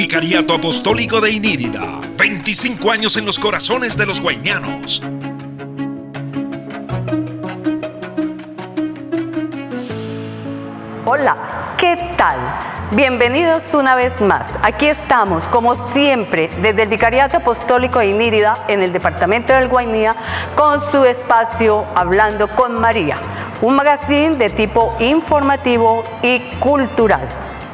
Vicariato Apostólico de Inírida, 25 años en los corazones de los guayñanos. Hola, ¿qué tal? Bienvenidos una vez más. Aquí estamos, como siempre, desde el Vicariato Apostólico de Inírida, en el departamento del Guainía, con su espacio Hablando con María, un magazine de tipo informativo y cultural.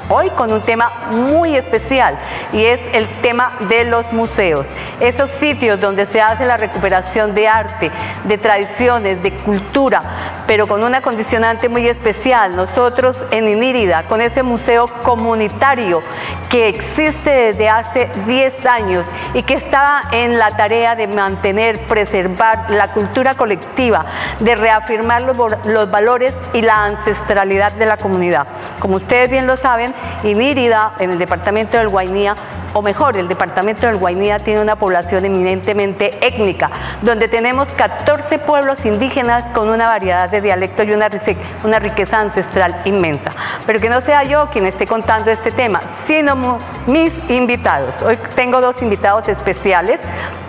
Hoy con un tema muy especial y es el tema de los museos, esos sitios donde se hace la recuperación de arte, de tradiciones, de cultura, pero con una condicionante muy especial. Nosotros en Inírida, con ese museo comunitario que existe desde hace 10 años y que está en la tarea de mantener, preservar la cultura colectiva, de reafirmar los valores y la ancestralidad de la comunidad. Como ustedes bien lo saben, Inírida, en el departamento del Guainía, o mejor, el departamento del Guainía tiene una población eminentemente étnica, donde tenemos 14 pueblos indígenas con una variedad de dialectos y una riqueza ancestral inmensa. Pero que no sea yo quien esté contando este tema, sino mis invitados. Hoy tengo dos invitados especiales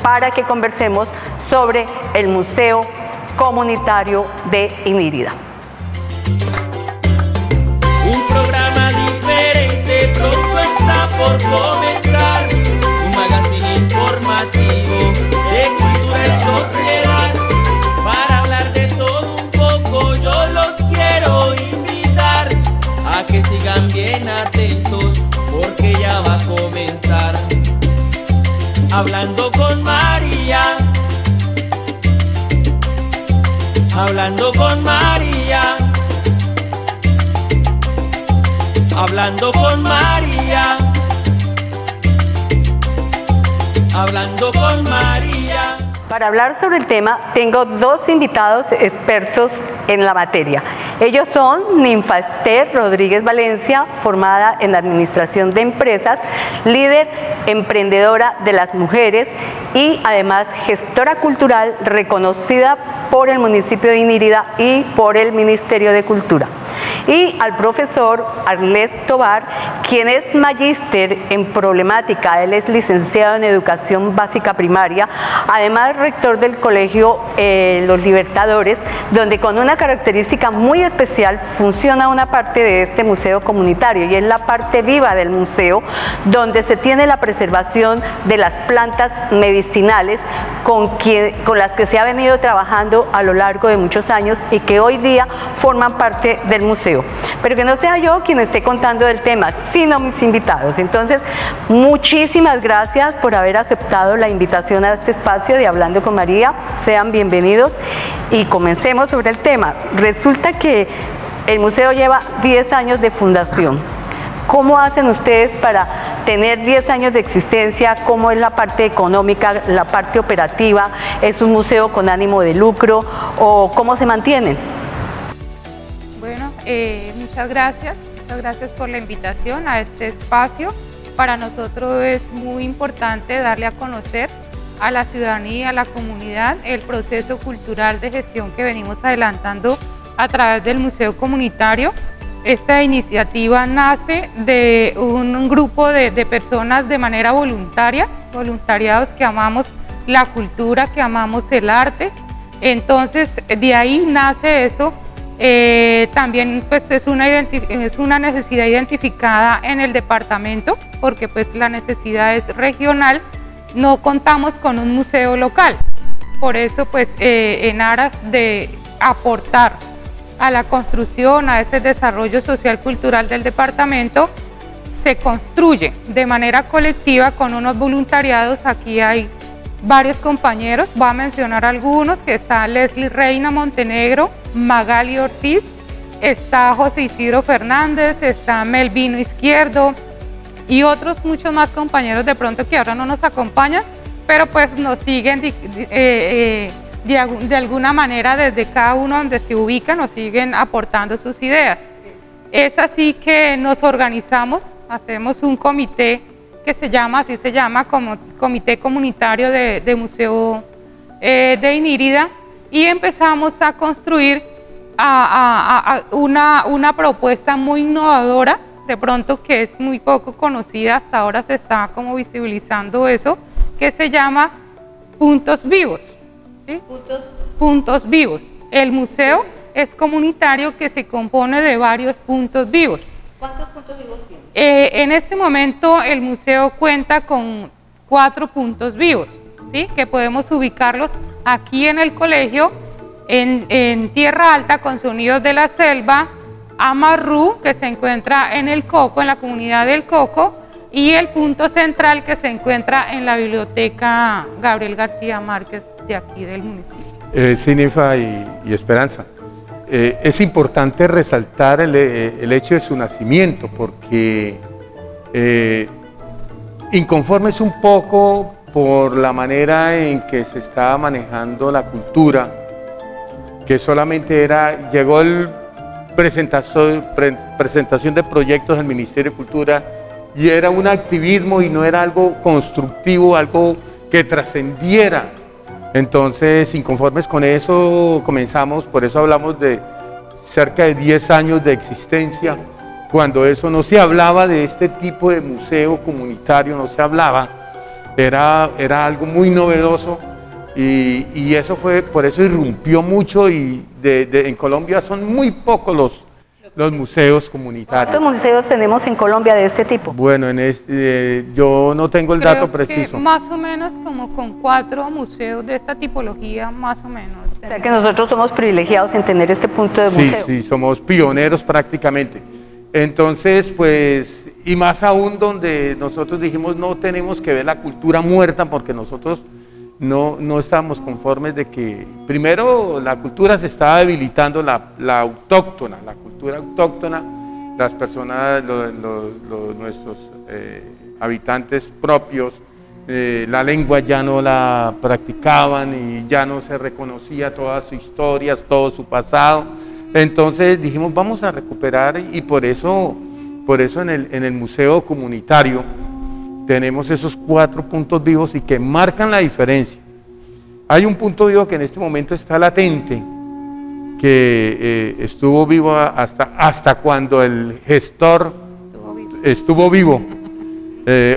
para que conversemos sobre el Museo Comunitario de Inírida. Un programa diferente pronto está por comenzar, un magazine informativo de cultura y sociedad. Para hablar de todo un poco yo los quiero invitar a que sigan bien atentos porque ya va a comenzar Hablando con María. Hablando con María. Hablando con María. Hablando con María. Para hablar sobre el tema, tengo dos invitados expertos en la materia. Ellos son Ninfa Ester Rodríguez Valencia, formada en Administración de Empresas, líder emprendedora de las mujeres y además gestora cultural reconocida por el municipio de Inírida y por el Ministerio de Cultura. Y al profesor Arles Tobar, quien es magíster en problemática, él es licenciado en educación básica primaria, además rector del colegio Los Libertadores, donde con una característica muy especial funciona una parte de este museo comunitario y es la parte viva del museo, donde se tiene la preservación de las plantas medicinales con las que se ha venido trabajando a lo largo de muchos años y que hoy día forman parte del museo. Pero que no sea yo quien esté contando del tema, sino mis invitados. Entonces, muchísimas gracias por haber aceptado la invitación a este espacio de Hablando con María. Sean bienvenidos y comencemos sobre el tema. Resulta que el museo lleva 10 años de fundación. ¿Cómo hacen ustedes para tener 10 años de existencia? ¿Cómo es la parte económica, la parte operativa? ¿Es un museo con ánimo de lucro o cómo se mantienen? Bueno, muchas gracias por la invitación a este espacio. Para nosotros es muy importante darle a conocer a la ciudadanía, a la comunidad, el proceso cultural de gestión que venimos adelantando a través del Museo Comunitario. Esta iniciativa nace de un grupo de personas de manera voluntaria, voluntariados que amamos la cultura, que amamos el arte. Entonces, de ahí nace eso. También pues es una necesidad identificada en el departamento, porque pues la necesidad es regional, no contamos con un museo local. Por eso pues en aras de aportar a la construcción, a ese desarrollo social cultural del departamento, se construye de manera colectiva con unos voluntariados. Aquí hay varios compañeros, voy a mencionar algunos, que está Leslie Reina Montenegro, Magali Ortiz, está José Isidro Fernández, está Melvino Izquierdo y otros muchos más compañeros de pronto que ahora no nos acompañan, pero pues nos siguen de alguna manera desde cada uno donde se ubican, nos siguen aportando sus ideas. Es así que nos organizamos, hacemos un comité que así se llama, como Comité Comunitario de Museo de Inírida, y empezamos a construir una propuesta muy innovadora de pronto que es muy poco conocida, hasta ahora se está como visibilizando eso, que se llama puntos vivos. ¿Sí? Puntos vivos. El museo es comunitario que se compone de varios puntos vivos. ¿Cuántos puntos vivos tiene? En este momento el museo cuenta con 4 puntos vivos, ¿sí? Que podemos ubicarlos aquí en el colegio, en Tierra Alta con Sonidos de la Selva, Amarrú, que se encuentra en el Coco, en la comunidad del Coco, y el punto central que se encuentra en la biblioteca Gabriel García Márquez de aquí del municipio. Sí, Ninfa y Esperanza. Es importante resaltar el hecho de su nacimiento, porque inconformes un poco por la manera en que se estaba manejando la cultura, que solamente llegó el presentación de proyectos del Ministerio de Cultura y era un activismo y no era algo constructivo, algo que trascendiera. Entonces, inconformes con eso, comenzamos, por eso hablamos de cerca de 10 años de existencia, cuando eso no se hablaba de este tipo de museo comunitario, no se hablaba, era algo muy novedoso y eso fue, por eso irrumpió mucho y en Colombia son muy pocos los museos comunitarios. ¿Cuántos museos tenemos en Colombia de este tipo? Bueno, yo no tengo el dato Creo preciso. que más o menos como con 4 museos de esta tipología, más o menos. O sea que nosotros somos privilegiados en tener este punto de museo. Sí, somos pioneros prácticamente. Entonces, pues, y más aún donde nosotros dijimos no tenemos que ver la cultura muerta, porque nosotros no estábamos conformes de que, primero, la cultura se estaba debilitando, la autóctona, la cultura autóctona, las personas, nuestros habitantes propios, la lengua ya no la practicaban y ya no se reconocía todas sus historias, todo su pasado. Entonces dijimos vamos a recuperar y por eso en el museo comunitario tenemos esos 4 puntos vivos y que marcan la diferencia. Hay un punto vivo que en este momento está latente, que estuvo vivo hasta cuando el gestor estuvo vivo.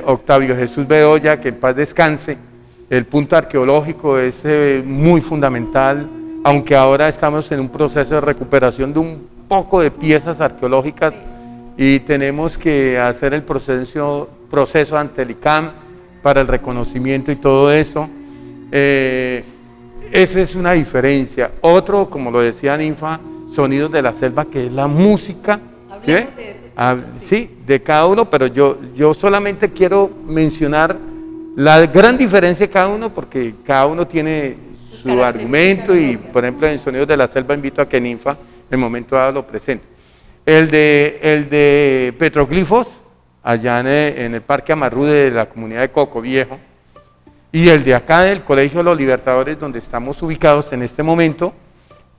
Octavio Jesús Bedoya, que en paz descanse. El punto arqueológico es muy fundamental, aunque ahora estamos en un proceso de recuperación de un poco de piezas arqueológicas y tenemos que hacer el proceso ante el ICAM para el reconocimiento y todo eso. Esa es una diferencia. Otro, como lo decía Ninfa, Sonidos de la Selva, que es la música, ¿sí? Sí, de cada uno, pero yo solamente quiero mencionar la gran diferencia de cada uno, porque cada uno tiene su argumento y, por ejemplo, en Sonidos de la Selva invito a que Ninfa en el momento dado lo presente. El de petroglifos, allá en el Parque Amarrú de la comunidad de Coco Viejo, y el de acá del Colegio de los Libertadores, donde estamos ubicados en este momento,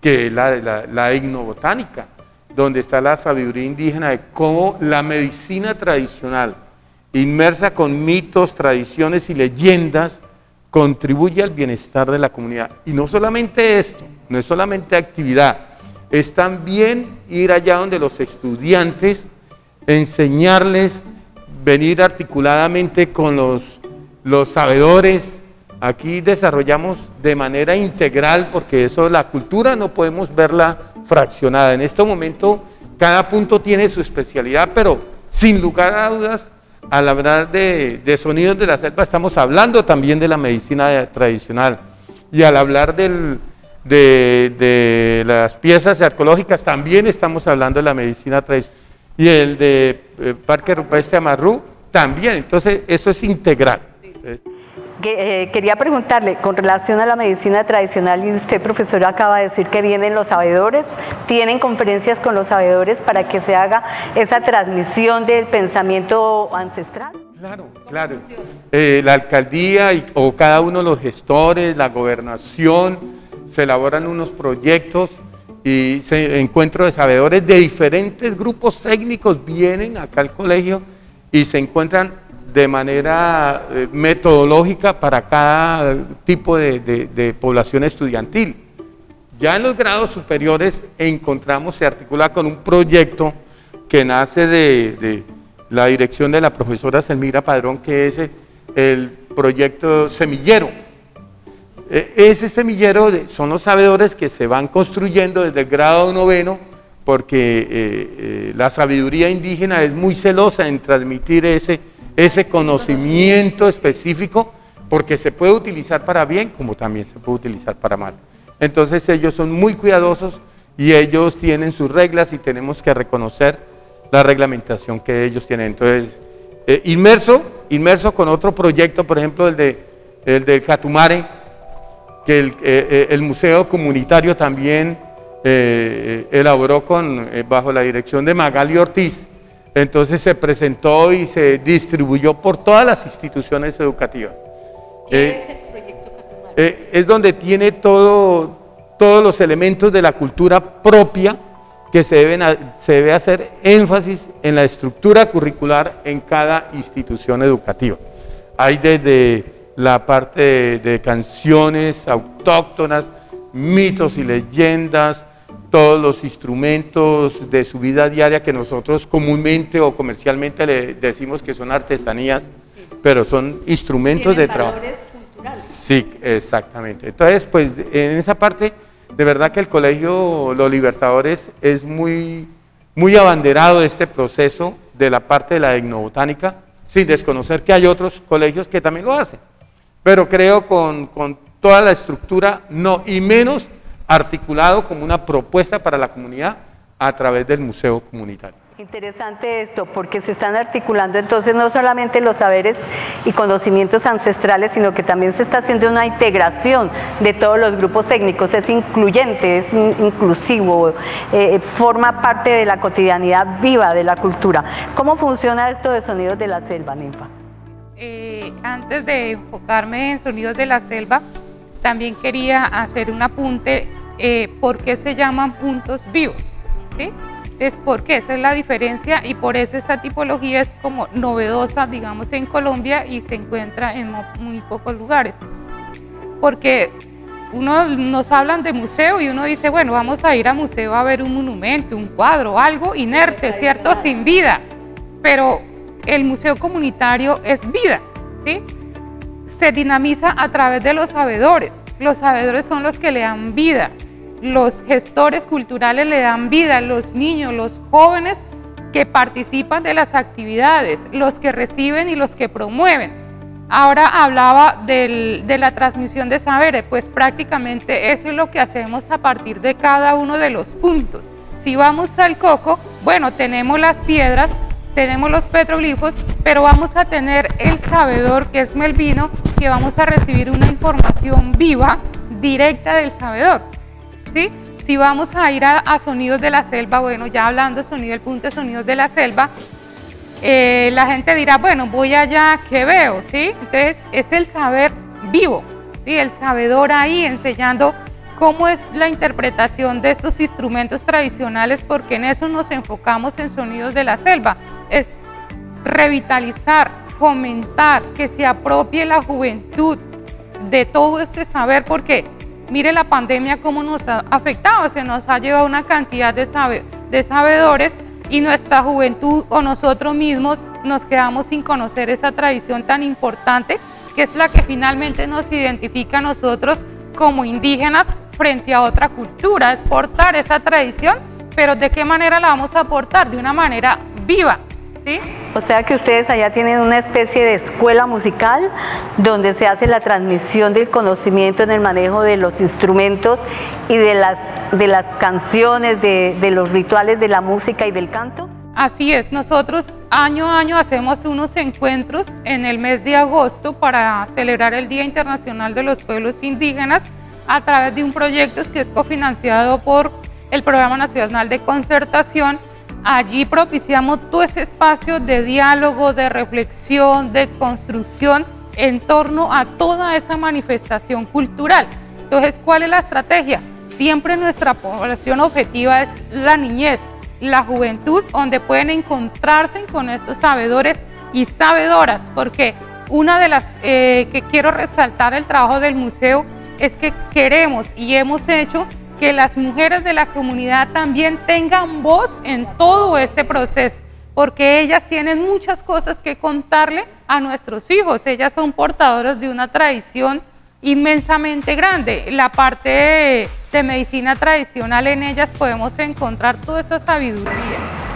que es la etnobotánica, donde está la sabiduría indígena de cómo la medicina tradicional, inmersa con mitos, tradiciones y leyendas, contribuye al bienestar de la comunidad. Y no solamente esto, no es solamente actividad, es también ir allá donde los estudiantes, enseñarles, venir articuladamente con los sabedores. Aquí desarrollamos de manera integral, porque eso, la cultura no podemos verla fraccionada. En este momento cada punto tiene su especialidad, pero sin lugar a dudas, al hablar de Sonidos de la Selva estamos hablando también de la medicina tradicional, y al hablar de las piezas arqueológicas también estamos hablando de la medicina tradicional, y el de Parque Rupestre Amarrú también. Entonces eso es integral. Quería preguntarle, con relación a la medicina tradicional, y usted, profesor, acaba de decir que vienen los sabedores, ¿tienen conferencias con los sabedores para que se haga esa transmisión del pensamiento ancestral? Claro. La alcaldía o cada uno de los gestores, la gobernación, se elaboran unos proyectos y encuentros de sabedores de diferentes grupos técnicos vienen acá al colegio y se encuentran de manera metodológica para cada tipo de población estudiantil. Ya en los grados superiores se articula con un proyecto que nace de la dirección de la profesora Selmira Padrón, que es el proyecto Semillero. Ese semillero son los sabedores que se van construyendo desde el grado 9, porque la sabiduría indígena es muy celosa en transmitir ese conocimiento específico, porque se puede utilizar para bien como también se puede utilizar para mal. Entonces ellos son muy cuidadosos y ellos tienen sus reglas y tenemos que reconocer la reglamentación que ellos tienen. Entonces, inmerso con otro proyecto, por ejemplo el del Catumare, que el museo comunitario también elaboró bajo la dirección de Magali Ortiz. Entonces se presentó y se distribuyó por todas las instituciones educativas. Es donde tiene todos los elementos de la cultura propia, que se debe hacer énfasis en la estructura curricular en cada institución educativa. Hay desde la parte de canciones autóctonas, mitos y leyendas, todos los instrumentos de su vida diaria que nosotros comúnmente o comercialmente le decimos que son artesanías, pero son instrumentos de trabajo. Sí, exactamente. Entonces, pues en esa parte, de verdad que el Colegio Los Libertadores es muy abanderado de este proceso de la parte de la etnobotánica, sin desconocer que hay otros colegios que también lo hacen. Pero creo con toda la estructura, no, y menos articulado como una propuesta para la comunidad a través del museo comunitario. Interesante esto, porque se están articulando entonces no solamente los saberes y conocimientos ancestrales, sino que también se está haciendo una integración de todos los grupos técnicos, es incluyente, es inclusivo, forma parte de la cotidianidad viva de la cultura. ¿Cómo funciona esto de Sonidos de la Selva, Ninfa? Antes de enfocarme en Sonidos de la Selva, también quería hacer un apunte, ¿por qué se llaman puntos vivos? ¿Sí? Es porque esa es la diferencia y por eso esa tipología es como novedosa, digamos, en Colombia y se encuentra en muy pocos lugares. Porque nos hablan de museo y uno dice, bueno, vamos a ir a museo a ver un monumento, un cuadro, algo inerte, ¿cierto? Sin vida. Pero el museo comunitario es vida, ¿sí? Se dinamiza a través de los sabedores. Los sabedores son los que le dan vida. Los gestores culturales le dan vida, los niños, los jóvenes que participan de las actividades, los que reciben y los que promueven. Ahora hablaba de la transmisión de saberes, pues prácticamente eso es lo que hacemos a partir de cada uno de los puntos. Si vamos al Coco, bueno, tenemos las piedras, tenemos los petroglifos, pero vamos a tener el sabedor, que es Melvino, que vamos a recibir una información viva, directa del sabedor. ¿Sí? Si vamos a ir a Sonidos de la Selva, bueno, ya hablando del punto de Sonidos de la Selva, la gente dirá, bueno, voy allá, ¿qué veo? ¿Sí? Entonces, es el saber vivo, ¿sí? El sabedor ahí enseñando cómo es la interpretación de estos instrumentos tradicionales, porque en eso nos enfocamos en Sonidos de la Selva, es revitalizar, fomentar, que se apropie la juventud de todo este saber, porque mire la pandemia cómo nos ha afectado, se nos ha llevado una cantidad de sabedores y nuestra juventud o nosotros mismos nos quedamos sin conocer esa tradición tan importante que es la que finalmente nos identifica a nosotros como indígenas frente a otra cultura, es portar esa tradición, pero ¿de qué manera la vamos a aportar? De una manera viva, ¿sí? O sea que ustedes allá tienen una especie de escuela musical donde se hace la transmisión del conocimiento en el manejo de los instrumentos y de las canciones, de los rituales de la música y del canto. Así es, nosotros año a año hacemos unos encuentros en el mes de agosto para celebrar el Día Internacional de los Pueblos Indígenas a través de un proyecto que es cofinanciado por el Programa Nacional de Concertación. Allí propiciamos todo ese espacio de diálogo, de reflexión, de construcción en torno a toda esa manifestación cultural. Entonces, ¿cuál es la estrategia? Siempre nuestra población objetiva es la niñez, la juventud, donde pueden encontrarse con estos sabedores y sabedoras, porque una de las que quiero resaltar el trabajo del museo es que queremos y hemos hecho que las mujeres de la comunidad también tengan voz en todo este proceso, porque ellas tienen muchas cosas que contarle a nuestros hijos. Ellas son portadoras de una tradición inmensamente grande. La parte de medicina tradicional, en ellas podemos encontrar toda esa sabiduría.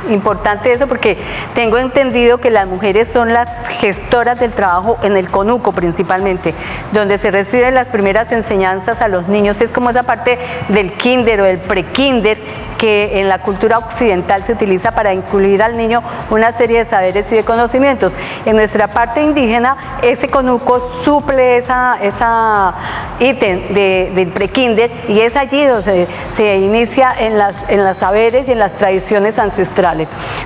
Importante eso, porque tengo entendido que las mujeres son las gestoras del trabajo en el conuco principalmente, donde se reciben las primeras enseñanzas a los niños. Es como esa parte del kinder o del pre-kinder que en la cultura occidental se utiliza para incluir al niño una serie de saberes y de conocimientos. En nuestra parte indígena, ese conuco suple esa ítem del pre-kinder, y es allí donde se inicia en las saberes y en las tradiciones ancestrales.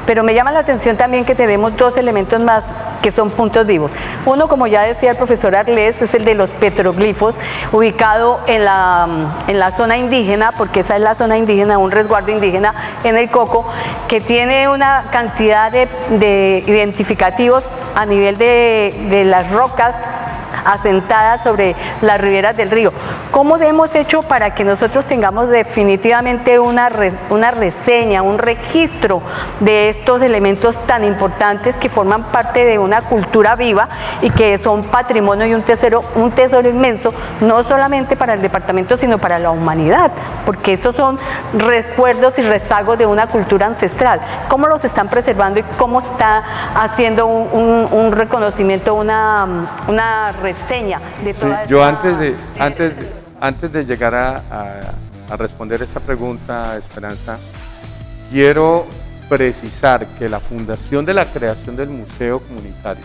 Pero me llama la atención también que tenemos dos elementos más que son puntos vivos. Uno, como ya decía el profesor Arlés, es el de los petroglifos, ubicado en la zona indígena, porque esa es la zona indígena, un resguardo indígena en el Coco, que tiene una cantidad de identificativos a nivel de las rocas asentadas sobre las riberas del río. ¿Cómo hemos hecho para que nosotros tengamos definitivamente una reseña, un registro de estos elementos tan importantes que forman parte de una cultura viva y que son patrimonio y un tesoro inmenso, no solamente para el departamento, sino para la humanidad, porque esos son recuerdos y rezagos de una cultura ancestral? ¿Cómo los están preservando y cómo está haciendo un reconocimiento, una reseña de toda esta... Yo antes de llegar a responder esa pregunta, Esperanza, quiero precisar que la fundación de la creación del Museo Comunitario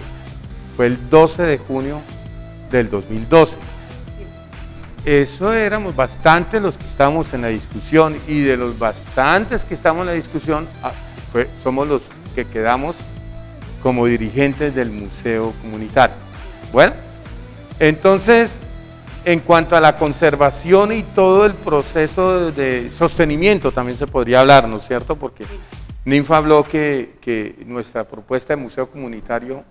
fue el 12 de junio del 2012. Eso éramos bastantes los que estábamos en la discusión, y de los bastantes que estamos en la discusión, somos los que quedamos como dirigentes del Museo Comunitario. Bueno, entonces, en cuanto a la conservación y todo el proceso de sostenimiento, también se podría hablar, ¿no es cierto? Porque Ninfa habló que nuestra propuesta de museo comunitario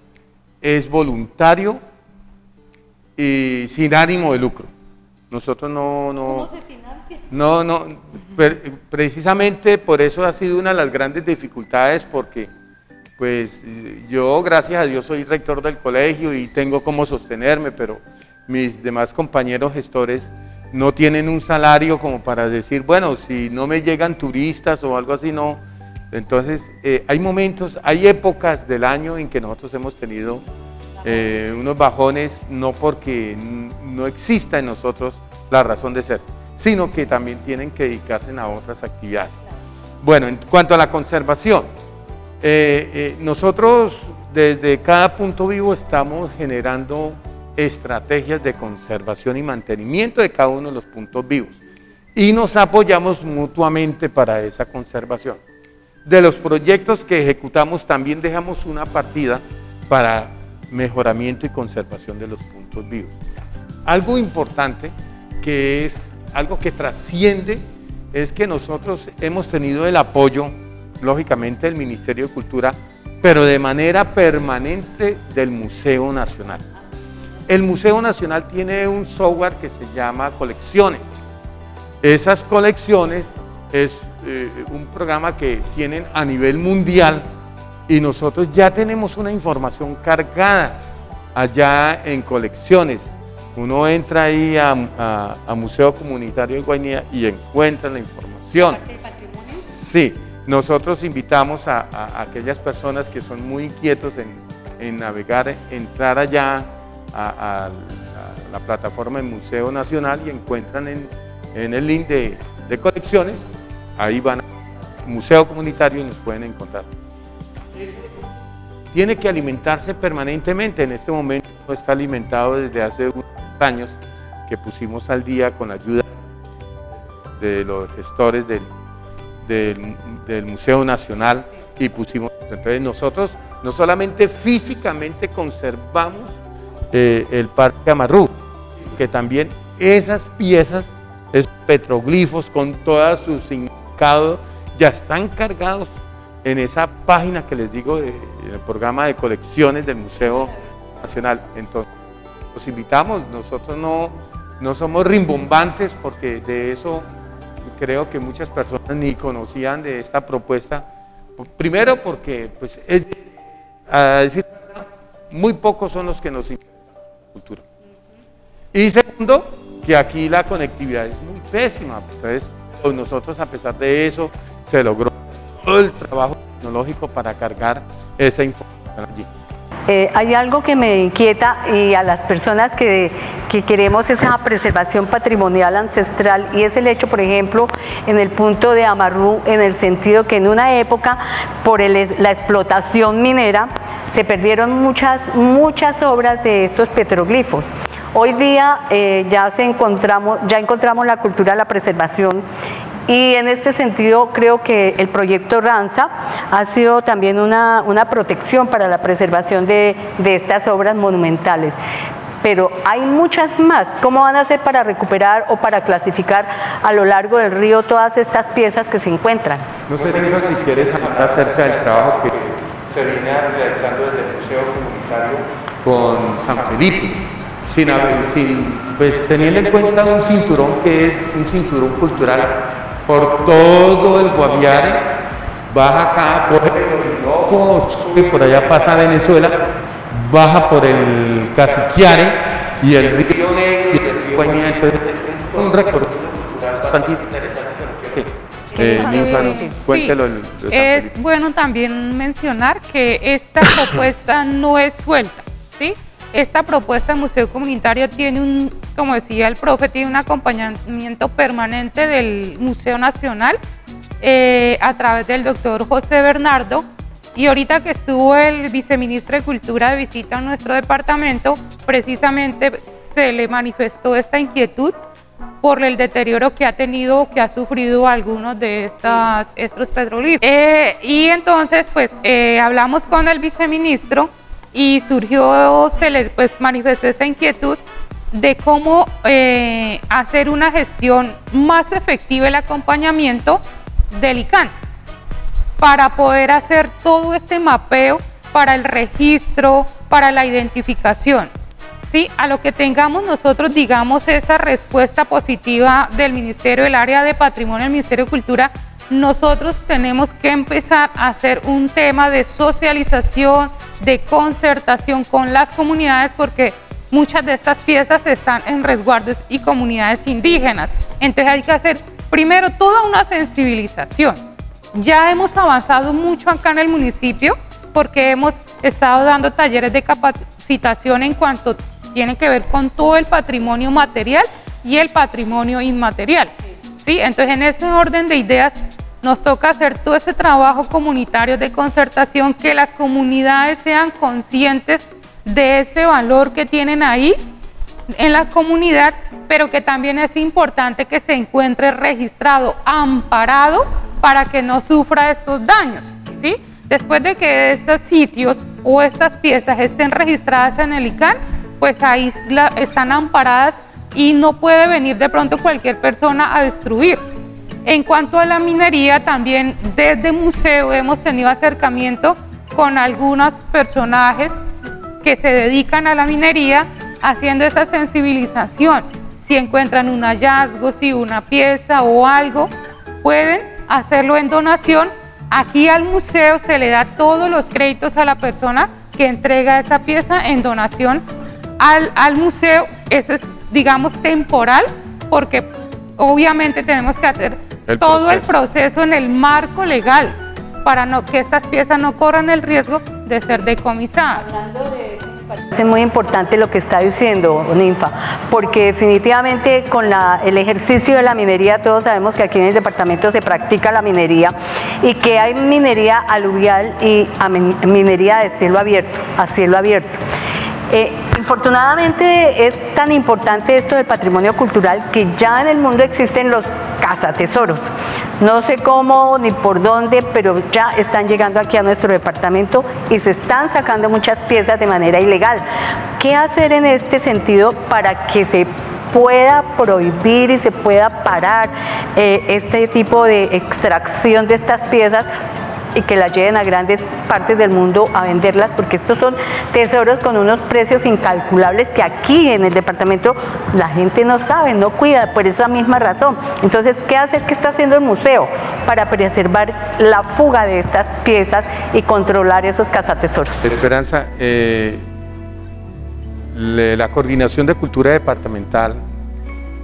es voluntario y sin ánimo de lucro. Nosotros ¿Cómo se financia? Precisamente por eso ha sido una de las grandes dificultades, porque pues yo, gracias a Dios, soy rector del colegio y tengo cómo sostenerme, pero mis demás compañeros gestores no tienen un salario como para decir, bueno, si no me llegan turistas o algo así, no. Entonces, hay momentos, hay épocas del año en que nosotros hemos tenido unos bajones, no porque no exista en nosotros la razón de ser, sino que también tienen que dedicarse a otras actividades. Bueno, en cuanto a la conservación, nosotros desde cada punto vivo estamos generando estrategias de conservación y mantenimiento de cada uno de los puntos vivos, y nos apoyamos mutuamente para esa conservación. De los proyectos que ejecutamos también dejamos una partida para mejoramiento y conservación de los puntos vivos. Algo importante, que es algo que trasciende, es que nosotros hemos tenido el apoyo, lógicamente, del Ministerio de Cultura, pero de manera permanente del Museo Nacional. El Museo Nacional tiene un software que se llama Colecciones. Esas colecciones es un programa que tienen a nivel mundial, y nosotros ya tenemos una información cargada allá en Colecciones. Uno entra ahí a Museo Comunitario de Guainía y encuentra la información. Sí, nosotros invitamos a aquellas personas que son muy inquietos en navegar, entrar allá a la plataforma del Museo Nacional y encuentran en el link de Colecciones, ahí van a Museo Comunitario y nos pueden encontrar. Tiene que alimentarse permanentemente. En este momento no está alimentado desde hace unos años que pusimos al día con la ayuda de los gestores del Museo Nacional, y pusimos. Entonces nosotros no solamente físicamente conservamos el Parque Amarrú, que también esas piezas, esos petroglifos con todo su significado, ya están cargados en esa página que les digo del programa de colecciones del Museo Nacional. Entonces, los invitamos. Nosotros no somos rimbombantes, porque de eso creo que muchas personas ni conocían de esta propuesta. Primero porque, pues, a decir verdad, muy pocos son los que nos interesan la cultura. Y segundo, que aquí la conectividad es muy pésima. Entonces, pues, nosotros, a pesar de eso, se logró todo el trabajo tecnológico para cargar esa información allí. Hay algo que me inquieta y a las personas que queremos esa preservación patrimonial ancestral, y es el hecho, por ejemplo, en el punto de Amarrú, en el sentido que en una época, por la explotación minera, se perdieron muchas obras de estos petroglifos. Hoy día ya encontramos la cultura de la preservación, y en este sentido creo que el proyecto RANSA ha sido también una protección para la preservación de estas obras monumentales. Pero hay muchas más. ¿Cómo van a hacer para recuperar o para clasificar a lo largo del río todas estas piezas que se encuentran? No sé, Ninfa, si quieres hablar acerca del trabajo que se viene realizando desde el Museo Comunitario con San Felipe, pues, teniendo en cuenta un cinturón que es un cinturón cultural por todo el Guaviare, baja acá, coge el Orinoco, sube por allá, pasa a Venezuela, baja por el Caciquiare y el río Negro y el río Guainía. Entonces es un recorrido cultural bastante interesante. Ninfa, cuéntelo. Es bueno también mencionar que esta propuesta no es suelta, ¿sí? Esta propuesta del Museo Comunitario tiene como decía el profe, tiene un acompañamiento permanente del Museo Nacional a través del doctor José Bernardo, y ahorita que estuvo el viceministro de Cultura de visita a nuestro departamento, precisamente se le manifestó esta inquietud por el deterioro que ha tenido, que ha sufrido algunos de estos petroglifos. Y entonces pues hablamos con el viceministro y se le manifestó esa inquietud de cómo hacer una gestión más efectiva el acompañamiento del ICANN para poder hacer todo este mapeo para el registro, para la identificación. ¿Sí? A lo que tengamos nosotros, digamos, esa respuesta positiva del Ministerio del Área de Patrimonio, del Ministerio de Cultura, nosotros tenemos que empezar a hacer un tema de socialización, de concertación con las comunidades, porque muchas de estas piezas están en resguardos y comunidades indígenas. Entonces hay que hacer primero toda una sensibilización. Ya hemos avanzado mucho acá en el municipio porque hemos estado dando talleres de capacitación en cuanto tiene que ver con todo el patrimonio material y el patrimonio inmaterial. ¿Sí? Entonces en ese orden de ideas nos toca hacer todo ese trabajo comunitario de concertación, que las comunidades sean conscientes de ese valor que tienen ahí en la comunidad, pero que también es importante que se encuentre registrado, amparado, para que no sufra estos daños, ¿sí? Después de que estos sitios o estas piezas estén registradas en el ICANN, pues ahí están amparadas y no puede venir de pronto cualquier persona a destruir. En cuanto a la minería, también desde museo hemos tenido acercamiento con algunos personajes que se dedican a la minería, haciendo esa sensibilización. Si encuentran un hallazgo, si una pieza o algo, pueden hacerlo en donación. Aquí al museo se le da todos los créditos a la persona que entrega esa pieza en donación al museo. Eso es, digamos, temporal, porque obviamente tenemos que hacer todo el proceso en el marco legal para que estas piezas no corran el riesgo de ser decomisadas. Es muy importante lo que está diciendo Ninfa, porque definitivamente con el ejercicio de la minería, todos sabemos que aquí en el departamento se practica la minería y que hay minería aluvial y minería de cielo abierto, a cielo abierto. Infortunadamente es tan importante esto del patrimonio cultural que ya en el mundo existen los cazatesoros. No sé cómo ni por dónde, pero ya están llegando aquí a nuestro departamento y se están sacando muchas piezas de manera ilegal. ¿Qué hacer en este sentido para que se pueda prohibir y se pueda parar este tipo de extracción de estas piezas y que las lleven a grandes partes del mundo a venderlas, porque estos son tesoros con unos precios incalculables que aquí en el departamento la gente no sabe, no cuida, por esa misma razón. Entonces, ¿qué hacer? ¿Qué está haciendo el museo para preservar la fuga de estas piezas y controlar esos cazatesoros? Esperanza, la Coordinación de Cultura Departamental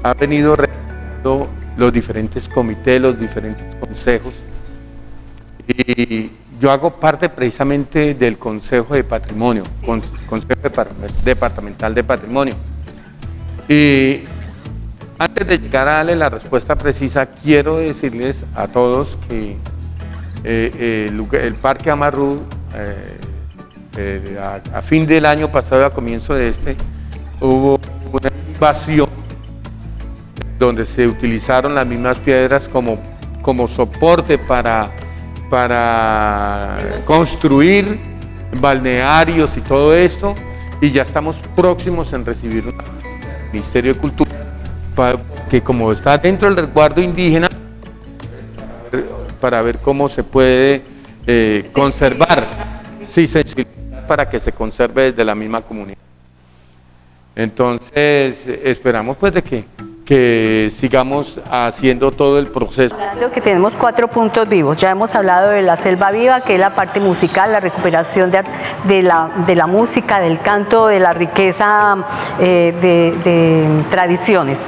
ha venido realizando los diferentes comités, los diferentes consejos, y yo hago parte precisamente del Consejo de Patrimonio, Consejo Departamental de Patrimonio. Y antes de llegar a darle la respuesta precisa, quiero decirles a todos que el Parque Amarrú, a fin del año pasado, a comienzo de hubo una invasión donde se utilizaron las mismas piedras como soporte para construir balnearios y todo esto, y ya estamos próximos en recibir un Ministerio de Cultura, que como está dentro del resguardo indígena, para ver cómo se puede conservar, sí, sensibilizar para que se conserve desde la misma comunidad. Entonces, esperamos pues de que sigamos haciendo todo el proceso. Creo que tenemos 4 puntos vivos. Ya hemos hablado de la selva viva, que es la parte musical, la recuperación de la música, del canto, de la riqueza de tradiciones.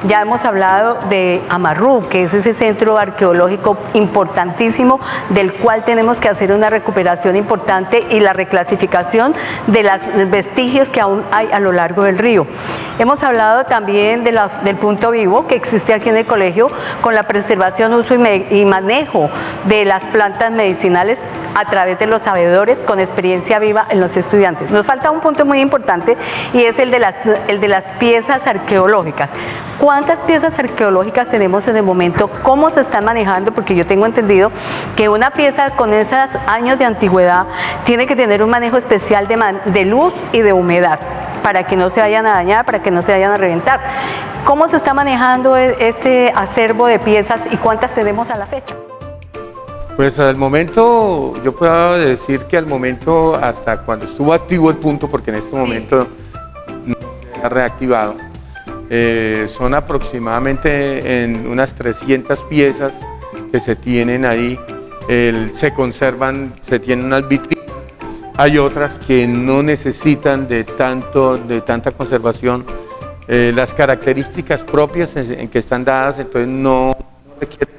Ya hemos hablado de Amarrú, que es ese centro arqueológico importantísimo del cual tenemos que hacer una recuperación importante y la reclasificación de los vestigios que aún hay a lo largo del río. Hemos hablado también del punto vivo que existe aquí en el colegio con la preservación, uso y manejo de las plantas medicinales a través de los sabedores con experiencia viva en los estudiantes. Nos falta un punto muy importante y es el de las piezas arqueológicas. ¿Cuántas piezas arqueológicas tenemos en el momento? ¿Cómo se están manejando? Porque yo tengo entendido que una pieza con esos años de antigüedad tiene que tener un manejo especial de luz y de humedad para que no se vayan a dañar, para que no se vayan a reventar. ¿Cómo se está manejando este acervo de piezas y cuántas tenemos a la fecha? Pues al momento, yo puedo decir que al momento, hasta cuando estuvo activo el punto, porque en este momento no se ha reactivado, son aproximadamente en unas 300 piezas que se tienen ahí, se conservan, se tienen unas vitrinas. Hay otras que no necesitan de tanta conservación, las características propias en que están dadas, entonces no requieren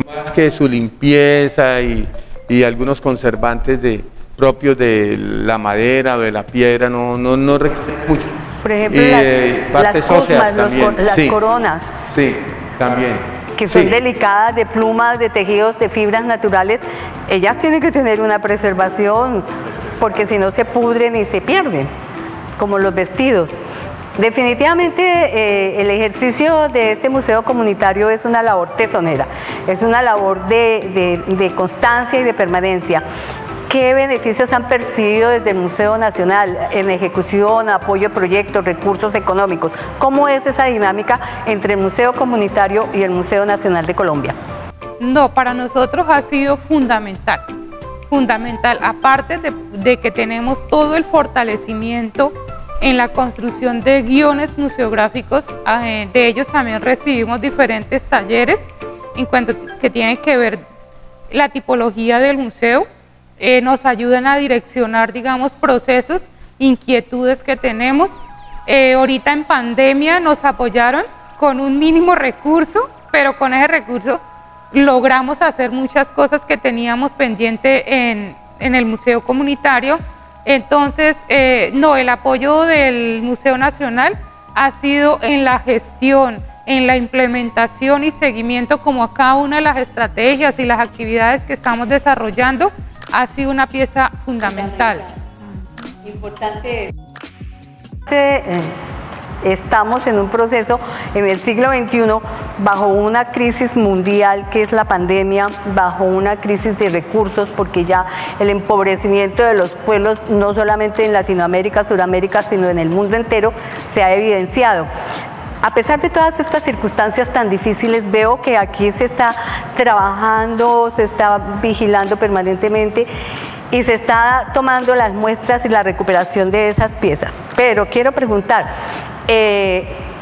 más que su limpieza y algunos conservantes propios de la madera o de la piedra, no requieren mucho. Por ejemplo, partes óseas también, las coronas. Sí, también. Que son delicadas, de plumas, de tejidos, de fibras naturales, ellas tienen que tener una preservación, porque si no se pudren y se pierden, como los vestidos. Definitivamente el ejercicio de este museo comunitario es una labor tesonera, es una labor de constancia y de permanencia. ¿Qué beneficios han percibido desde el Museo Nacional en ejecución, apoyo a proyectos, recursos económicos? ¿Cómo es esa dinámica entre el Museo Comunitario y el Museo Nacional de Colombia? No, para nosotros ha sido fundamental, aparte de que tenemos todo el fortalecimiento en la construcción de guiones museográficos, de ellos también recibimos diferentes talleres en cuanto que tienen que ver la tipología del museo, nos ayudan a direccionar, digamos, procesos, inquietudes que tenemos. Ahorita en pandemia nos apoyaron con un mínimo recurso, pero con ese recurso logramos hacer muchas cosas que teníamos pendiente en el Museo Comunitario. Entonces, el apoyo del Museo Nacional ha sido en la gestión, en la implementación y seguimiento como a cada una de las estrategias y las actividades que estamos desarrollando, ha sido una pieza fundamental. Importante. Estamos en un proceso en el siglo XXI bajo una crisis mundial que es la pandemia, bajo una crisis de recursos, porque ya el empobrecimiento de los pueblos, no solamente en Latinoamérica, Sudamérica, sino en el mundo entero, se ha evidenciado. A pesar de todas estas circunstancias tan difíciles, veo que aquí se está trabajando, se está vigilando permanentemente y se está tomando las muestras y la recuperación de esas piezas. Pero quiero preguntar,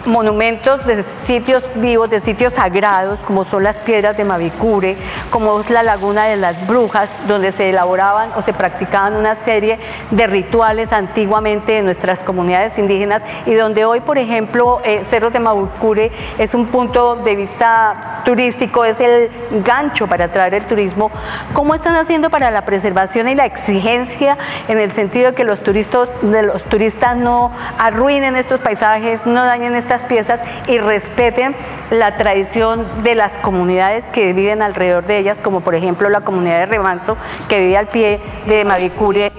monumentos de sitios vivos, de sitios sagrados, como son las piedras de Mavicure, como es la Laguna de las Brujas, donde se elaboraban o se practicaban una serie de rituales antiguamente en nuestras comunidades indígenas, y donde hoy, por ejemplo, Cerros de Mavicure es un punto de vista turístico, es el gancho para atraer el turismo. ¿Cómo están haciendo para la preservación y la exigencia en el sentido de que los turistas no arruinen estos paisajes, no dañen estas piezas y respeten la tradición de las comunidades que viven alrededor de ellas, como por ejemplo la comunidad de Remanso, que vive al pie de Mavicure?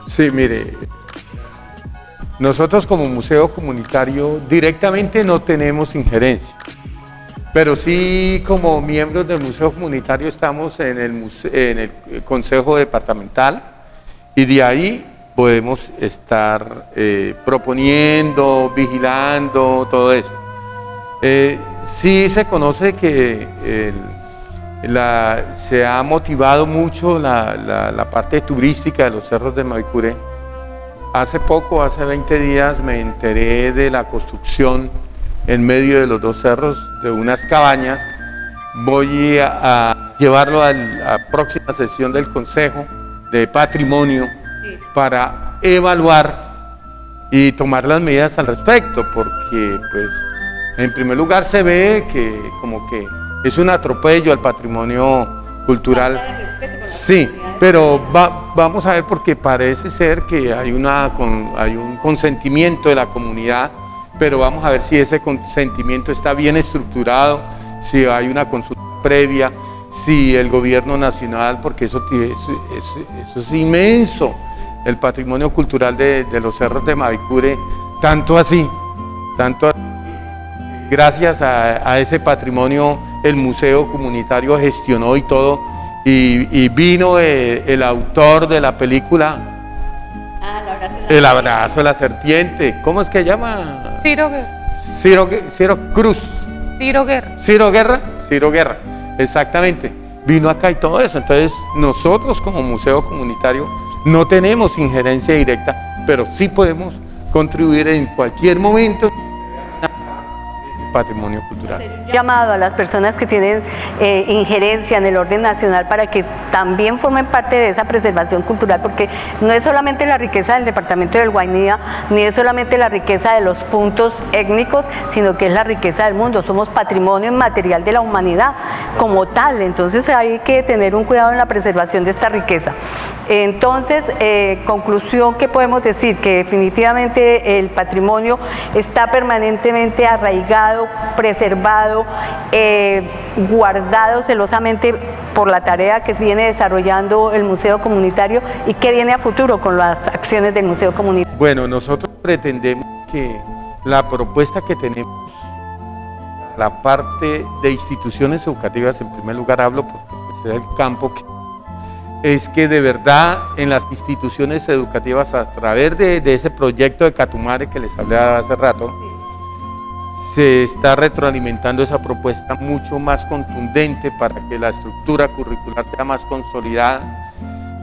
Sí, mire, nosotros como museo comunitario directamente no tenemos injerencia, pero sí como miembros del museo comunitario estamos en el consejo departamental, y de ahí podemos estar proponiendo, vigilando, todo esto. Sí se conoce que se ha motivado mucho la parte turística de los cerros de Mavicure. Hace poco, hace 20 días, me enteré de la construcción en medio de los dos cerros de unas cabañas. Voy a llevarlo a la próxima sesión del Consejo de Patrimonio para evaluar y tomar las medidas al respecto, porque pues en primer lugar se ve que como que es un atropello al patrimonio cultural. Sí, pero vamos a ver, porque parece ser que hay un consentimiento de la comunidad, pero vamos a ver si ese consentimiento está bien estructurado, si hay una consulta previa, si el gobierno nacional, porque eso es inmenso, el patrimonio cultural de los cerros de Mavicure, tanto así, gracias a ese patrimonio el museo comunitario gestionó y todo, y vino el autor de la película El abrazo de la serpiente, ¿cómo es que llama? Ciro Guerra. Ciro Cruz. Ciro Guerra. Ciro Guerra, exactamente, vino acá y todo eso. Entonces nosotros como museo comunitario no tenemos injerencia directa, pero sí podemos contribuir en cualquier momento al patrimonio cultural. Llamado a las personas que tienen injerencia en el orden nacional para que también formen parte de esa preservación cultural, porque no es solamente la riqueza del departamento del Guainía, ni es solamente la riqueza de los puntos étnicos, sino que es la riqueza del mundo. Somos patrimonio inmaterial de la humanidad como tal, entonces hay que tener un cuidado en la preservación de esta riqueza. Entonces, conclusión que podemos decir, que definitivamente el patrimonio está permanentemente arraigado, preservado, guardado celosamente por la tarea que viene desarrollando el Museo Comunitario y que viene a futuro con las acciones del Museo Comunitario. Bueno, nosotros pretendemos que la propuesta que tenemos, la parte de instituciones educativas, en primer lugar hablo porque es el campo que es que de verdad en las instituciones educativas, a través de ese proyecto de Catumare que les hablé hace rato, se está retroalimentando esa propuesta mucho más contundente para que la estructura curricular sea más consolidada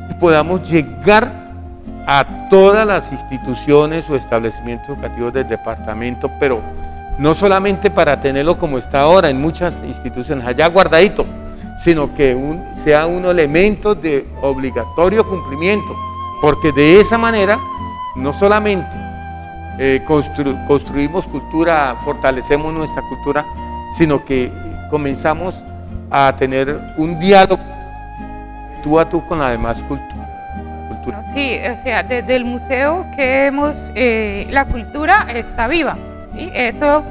y podamos llegar a todas las instituciones o establecimientos educativos del departamento, pero no solamente para tenerlo como está ahora en muchas instituciones, allá guardadito, sino que sea un elemento de obligatorio cumplimiento, porque de esa manera no solamente construimos cultura, fortalecemos nuestra cultura, sino que comenzamos a tener un diálogo tú a tú con la demás cultura. Sí, o sea, desde el museo que la cultura está viva, ¿sí? Eso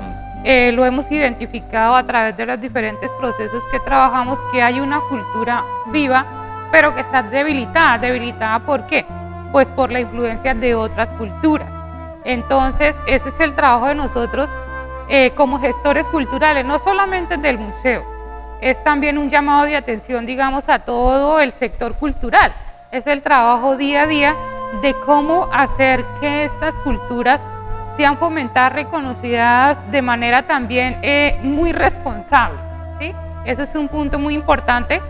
lo hemos identificado a través de los diferentes procesos que trabajamos, que hay una cultura viva, pero que está debilitada. ¿Debilitada por qué? Pues por la influencia de otras culturas. Entonces, ese es el trabajo de nosotros como gestores culturales, no solamente del museo, es también un llamado de atención, digamos, a todo el sector cultural. Es el trabajo día a día de cómo hacer que estas culturas sean fomentadas, reconocidas de manera también muy responsable, ¿sí? Eso es un punto muy importante.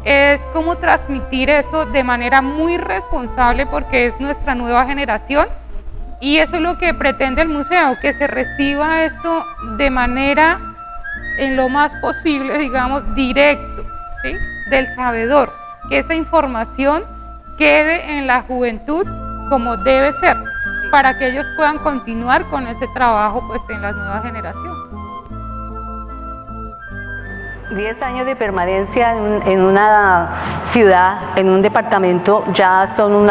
Es como transmitir eso de manera muy responsable porque es nuestra nueva generación y eso es lo que pretende el museo, que se reciba esto de manera en lo más posible, digamos, directo, ¿sí? Del sabedor, que esa información quede en la juventud como debe ser, para que ellos puedan continuar con ese trabajo pues en las nuevas generaciones. 10 años de permanencia en una ciudad, en un departamento, ya son un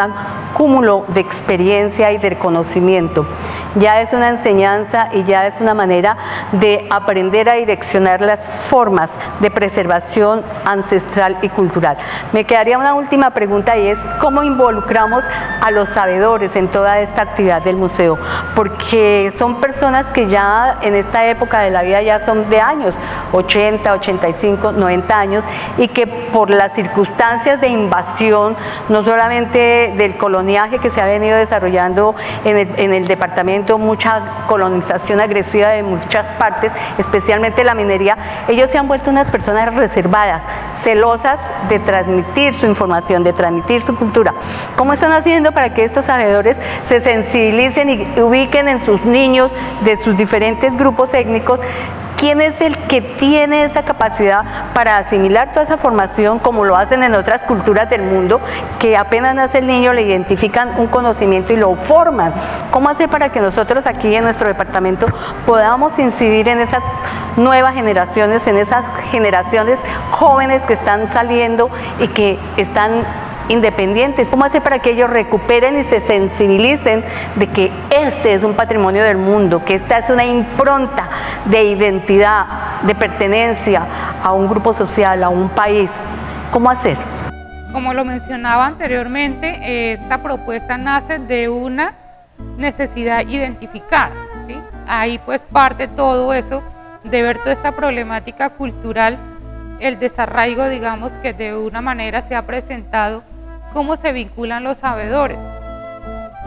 cúmulo de experiencia y de conocimiento. Ya es una enseñanza y ya es una manera de aprender a direccionar las formas de preservación ancestral y cultural. Me quedaría una última pregunta y es ¿cómo involucramos a los sabedores en toda esta actividad del museo? Porque son personas que ya en esta época de la vida ya son de años, 80, 85, 90 años, y que por las circunstancias de invasión, no solamente del coloniaje que se ha venido desarrollando en el departamento, mucha colonización agresiva de muchas partes, especialmente la minería, ellos se han vuelto unas personas reservadas, celosas de transmitir su información, de transmitir su cultura. ¿Cómo están haciendo para que estos sabedores se sensibilicen y ubiquen en sus niños de sus diferentes grupos étnicos? ¿Quién es el que tiene esa capacidad para asimilar toda esa formación como lo hacen en otras culturas del mundo, que apenas nace el niño le identifican un conocimiento y lo forman? ¿Cómo hacer para que nosotros aquí en nuestro departamento podamos incidir en esas nuevas generaciones, en esas generaciones jóvenes que están saliendo y que están independientes? ¿Cómo hacer para que ellos recuperen y se sensibilicen de que este es un patrimonio del mundo, que esta es una impronta de identidad, de pertenencia a un grupo social, a un país? ¿Cómo hacer? Como lo mencionaba anteriormente, esta propuesta nace de una necesidad identificada, ¿sí? Ahí pues parte todo eso, de ver toda esta problemática cultural, el desarraigo, digamos, que de una manera se ha presentado, cómo se vinculan los sabedores.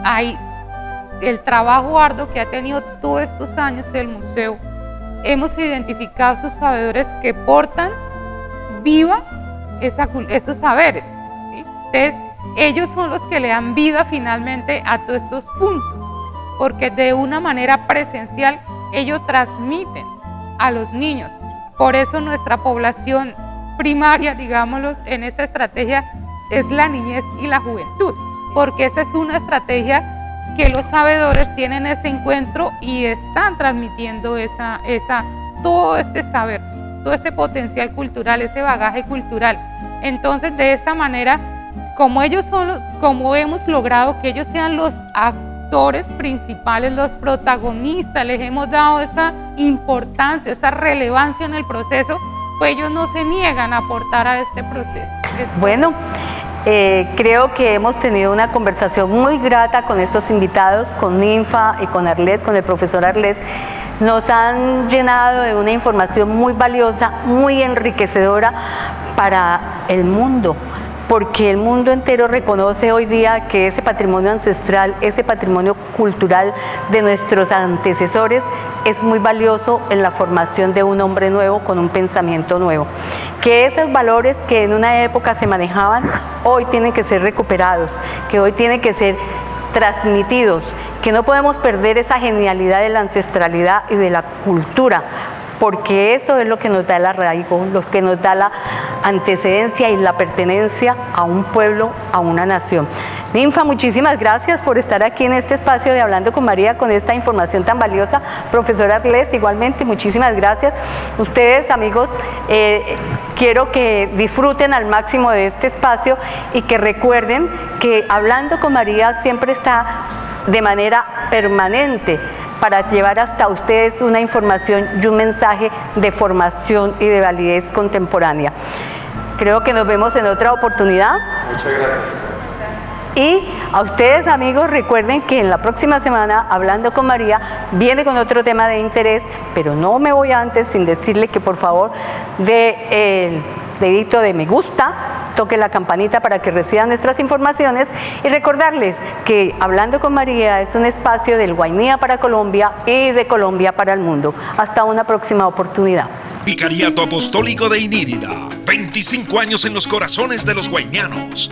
Hay el trabajo arduo que ha tenido todos estos años el museo. Hemos identificado sus sabedores que portan viva esos saberes, ¿sí? Entonces, ellos son los que le dan vida finalmente a todos estos puntos, porque de una manera presencial ellos transmiten a los niños. Por eso nuestra población primaria, digámoslo, en esta estrategia es la niñez y la juventud, porque esa es una estrategia que los sabedores tienen ese encuentro y están transmitiendo todo este saber, todo ese potencial cultural, ese bagaje cultural. Entonces, de esta manera, como hemos logrado que ellos sean los actores principales, los protagonistas, les hemos dado esa importancia, esa relevancia en el proceso, pues ellos no se niegan a aportar a este proceso. Bueno, creo que hemos tenido una conversación muy grata con estos invitados, con Ninfa y con Arlés, con el profesor Arlés. Nos han llenado de una información muy valiosa, muy enriquecedora para el mundo, porque el mundo entero reconoce hoy día que ese patrimonio ancestral, ese patrimonio cultural de nuestros antecesores es muy valioso en la formación de un hombre nuevo con un pensamiento nuevo. Que esos valores que en una época se manejaban, hoy tienen que ser recuperados, que hoy tienen que ser transmitidos, que no podemos perder esa genialidad de la ancestralidad y de la cultura, porque eso es lo que nos da el arraigo, lo que nos da la antecedencia y la pertenencia a un pueblo, a una nación. Ninfa, muchísimas gracias por estar aquí en este espacio de Hablando con María con esta información tan valiosa. Profesor Arlés, igualmente, muchísimas gracias. Ustedes, amigos, quiero que disfruten al máximo de este espacio y que recuerden que Hablando con María siempre está de manera permanente para llevar hasta ustedes una información y un mensaje de formación y de validez contemporánea. Creo que nos vemos en otra oportunidad. Muchas gracias. Y a ustedes, amigos, recuerden que en la próxima semana, Hablando con María, viene con otro tema de interés, pero no me voy antes sin decirle que por favor dé el dedito de me gusta, toque la campanita para que reciban nuestras informaciones y recordarles que Hablando con María es un espacio del Guainía para Colombia y de Colombia para el mundo. Hasta una próxima oportunidad. Vicariato Apostólico de Inírida. 25 años en los corazones de los guainianos.